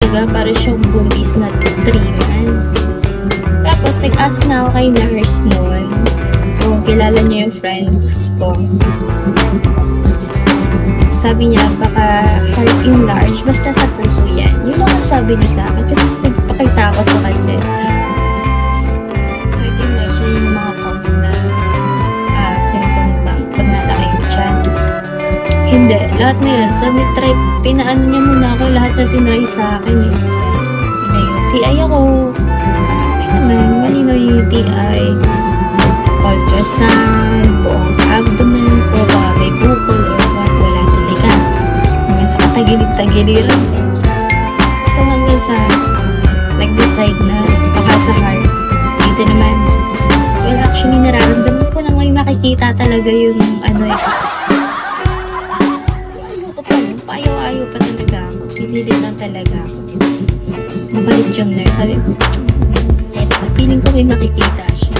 Para siyang buntis na 3 months. Tapos, nag-ask na ako kay nurse noon kung kilala niya yung friends ko. Sabi niya, baka heart enlarged, basta sa puso yan. Yun lang ang sabi niya sa akin kasi nagpakita ako sa kanya. Heart enlarged, yun yung mga common na symptom bang pag nalaki yung tiyan. Hindi, lahat na yun. So, pinaano niya muna ako, lahat na tinry sa akin eh. Pina-UTI ako. Okay naman, malino yung UTI. Ultrasound, buong abdomen ko, baka may bukol or what, wala talaga. Hanggang sa katagilid-tagiliran ko. So, hanggang sa nag-decide na baka sa heart. Dito naman, well, actually, nararamdaman ko na may makikita talaga yung ano eh. Ayaw pa talaga ako. Pinilit lang talaga ako. Mabalit yung nurse. Sabi ko, feeling ko may makikita siya.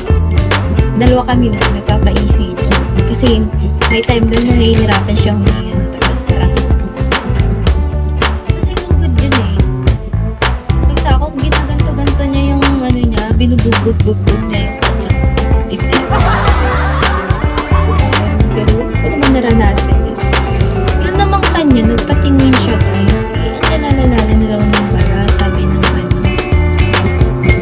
Dalawa kami na nagpapa-ECG. Kasi may time doon na nahihirapan siya huminga. Tapos parang, kasi sinugod yun eh. Pagtakot, ginaganto-ganto niya yung ano niya, binubugbog-bugbog niya yung kanyang dibdib. Pero, ko naman naranasan yun. Yun naman kanya, nagpatingin siya guys. Ang lalala na daw ng bara, sabi ng ano.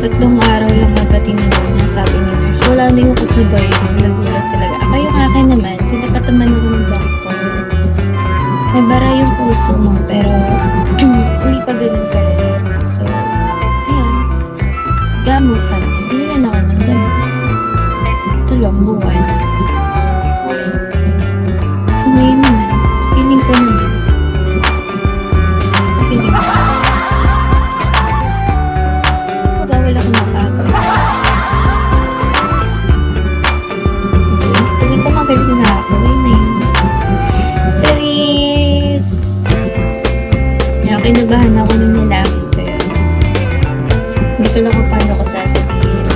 3 araw lang ata tinagal niya, sabi ni nurse. Wala na yung kasabay, nagulat talaga. Ako yung akin naman, tinapataman ako ng doktor. May bara yung puso mo, pero hindi pa ganun kalala. So, ayun. Gamutan. Binigyan ako ng gamot. 3 buwan. So, ngayon naman, feeling ko naman. Feeling ko. Ito ba wala akong mapagawa? Feeling ko magaling na ako. Ayun na yun. Charis! Kaya kinabahan ako nung nalaman ko yun. Hindi ko lang kung paano ko sasabihin.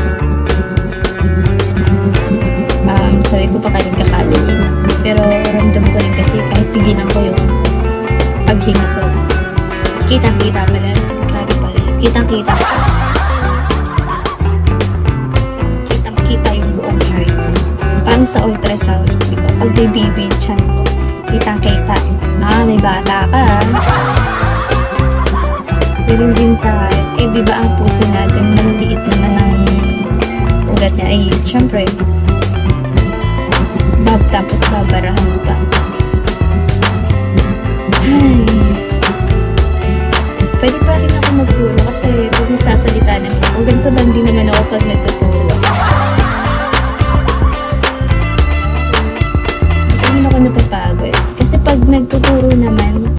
Sabi ko pa kaling kakalayin. Pero ramdam ko rin kasi kahit pigilan ko yung paghinga ko. Kitang-kita pala. Grabe pala. Kitang-kita. Kitang-kita yung buong heart. Parang sa ultrasound. Diba? Pag may baby yung tiyan ko. Kitang-kita. May bata ka. Pero din sa heart. Eh, diba ang puso natin maliliit naman ang ugat niya. Ay, syempre. Tapos babarahan pa. Ay, pwede pa rin ako magturo kasi pag nagsasalita naman ako, ganito lang din naman ako pag nagtuturo. Hindi naman ako napapagod. Kasi pag nagtuturo naman,